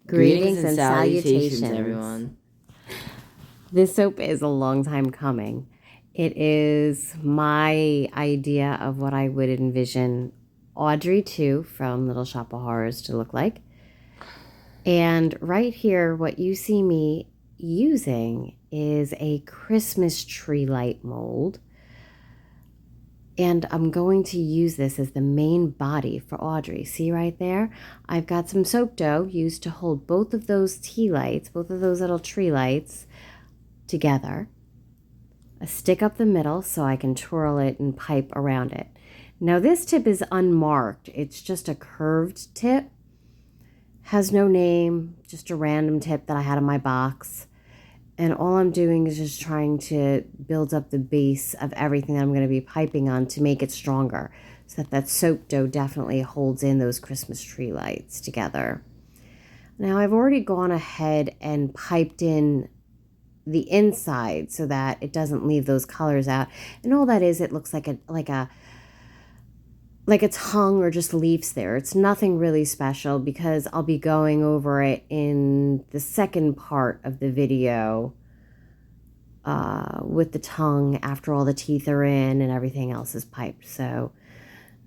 Greetings and salutations, everyone. This soap is a long time coming. It is my idea of what I would envision Audrey 2 from Little Shop of Horrors to look like. And right here, what you see me using is a Christmas tree light mold. And I'm going to use this as the main body for Audrey. See right there? I've got some soap dough used to hold both of those tea lights, both of those little tree lights together. A stick up the middle so I can twirl it and pipe around it. Now this tip is unmarked. It's just a curved tip. Has no name, just a random tip that I had in my box. And all I'm doing is just trying to build up the base of everything that I'm going to be piping on to make it stronger, so that that soap dough definitely holds in those Christmas tree lights together. Now I've already gone ahead and piped in the inside so that it doesn't leave those colors out. And all that is, it looks like it's hung or just leaves there. It's nothing really special because I'll be going over it in the second part of the video with the tongue after all the teeth are in and everything else is piped. So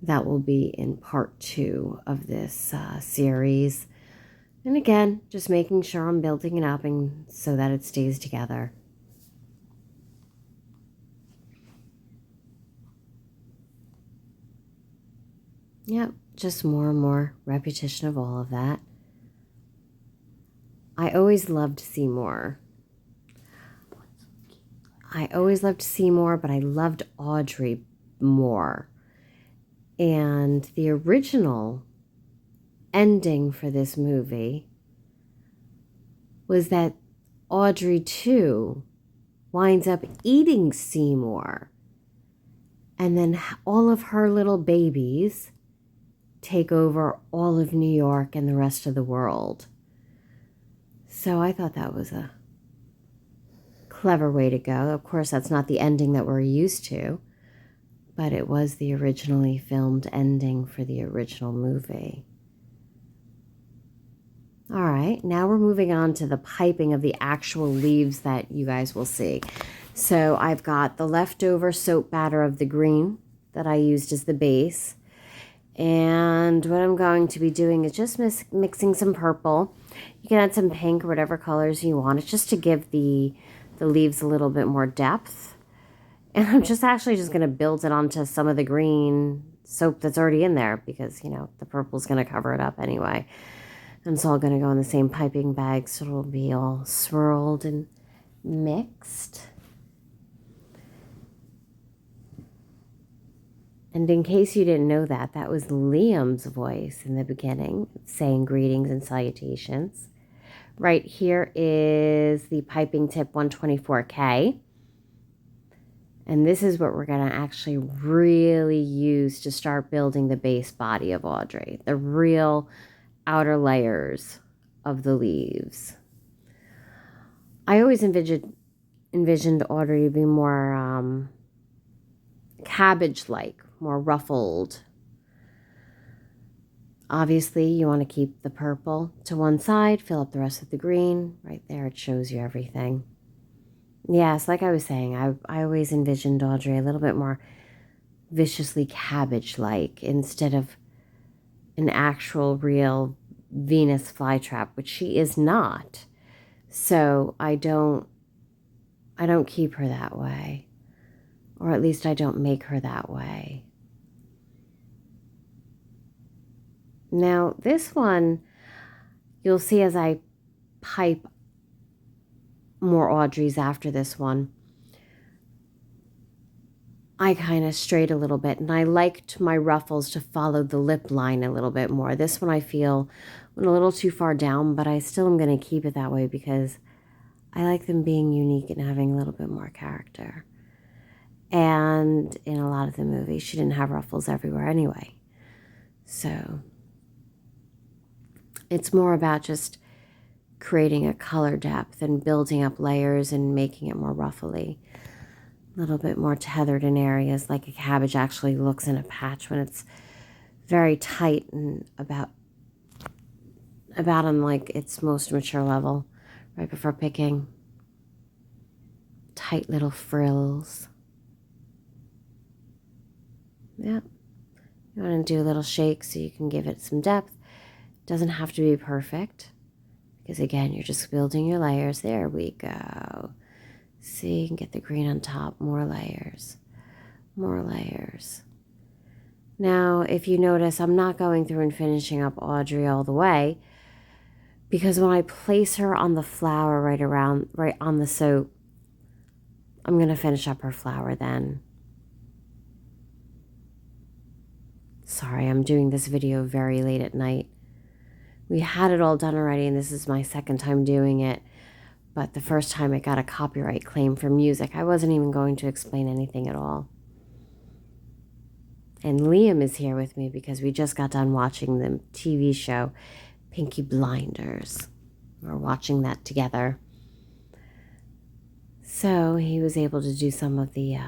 that will be in part 2 of this series. And again, just making sure I'm building it up and so that it stays together. Yep, just more and more repetition of all of that. I always loved Seymour. But I loved Audrey more. And the original ending for this movie was that Audrey 2 winds up eating Seymour. And then all of her little babies take over all of New York and the rest of the world. So I thought that was a clever way to go. Of course, that's not the ending that we're used to, but it was the originally filmed ending for the original movie. All right, now we're moving on to the piping of the actual leaves that you guys will see. So I've got the leftover soap batter of the green that I used as the base. And what I'm going to be doing is just mixing some purple. You can add some pink or whatever colors you want. It's just to give the leaves a little bit more depth. And I'm just going to build it onto some of the green soap that's already in there because, you know, the purple's going to cover it up anyway. And it's all going to go in the same piping bag, so it'll be all swirled and mixed. And in case you didn't know that, that was Liam's voice in the beginning, saying greetings and salutations. Right here is the piping tip 124K. And this is what we're going to actually really use to start building the base body of Audrey, the real outer layers of the leaves. I always envisioned Audrey to be more cabbage-like, more ruffled. Obviously, you want to keep the purple to one side, fill up the rest of the green. Right there, it shows you everything. Yes, like I was saying, I always envisioned Audrey a little bit more viciously cabbage-like instead of an actual real Venus flytrap, which she is not. So I don't keep her that way. Or at least I don't make her that way. Now, this one, you'll see as I pipe more Audreys after this one, I kind of strayed a little bit, and I liked my ruffles to follow the lip line a little bit more. This one I feel went a little too far down, but I still am going to keep it that way because I like them being unique and having a little bit more character. And in a lot of the movies, she didn't have ruffles everywhere anyway. So it's more about just creating a color depth and building up layers and making it more ruffly. A little bit more tethered in areas like a cabbage actually looks in a patch when it's very tight and about about on like its most mature level, right before picking. Tight little frills. Yep. You want to do a little shake so you can give it some depth. Doesn't have to be perfect because again, you're just building your layers. There we go. See, you can get the green on top. More layers. More layers. Now, if you notice, I'm not going through and finishing up Audrey all the way because when I place her on the flower right on the soap, I'm going to finish up her flower then. Sorry, I'm doing this video very late at night. We had it all done already, and this is my second time doing it. But the first time it got a copyright claim for music. I wasn't even going to explain anything at all. And Liam is here with me because we just got done watching the TV show Pinky Blinders. We're watching that together. So he was able to do some of the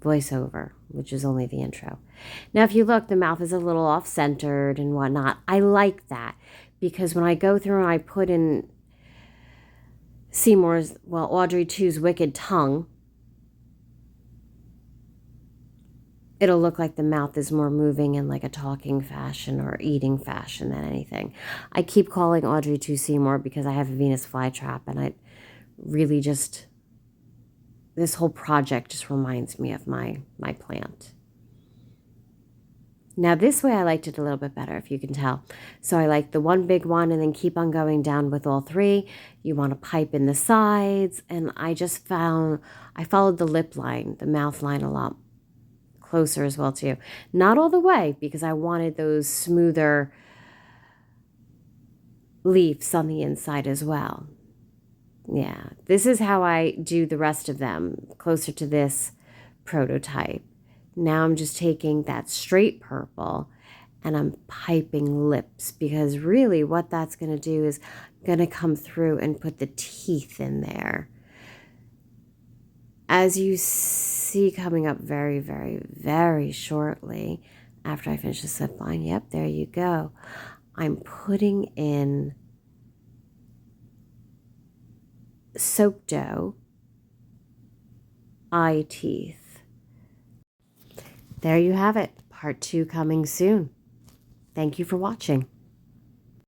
voiceover, which is only the intro. Now, if you look, the mouth is a little off-centered and whatnot. I like that because when I go through and I put in Audrey 2's Wicked Tongue, it'll look like the mouth is more moving in like a talking fashion or eating fashion than anything. I keep calling Audrey 2 Seymour because I have a Venus flytrap, and I really just, this whole project just reminds me of my plant. Now this way I liked it a little bit better, if you can tell. So I like the one big one and then keep on going down with all three. You want to pipe in the sides, and I followed the lip line, the mouth line a lot closer as well too. Not all the way because I wanted those smoother leaves on the inside as well. Yeah, this is how I do the rest of them, closer to this prototype. Now I'm just taking that straight purple and I'm piping lips because really what that's going to do is going to come through and put the teeth in there. As you see coming up very, very, very shortly after I finish the slip line, yep, there you go. I'm putting in soap dough eye teeth. There you have it. Part 2 coming soon. Thank you for watching.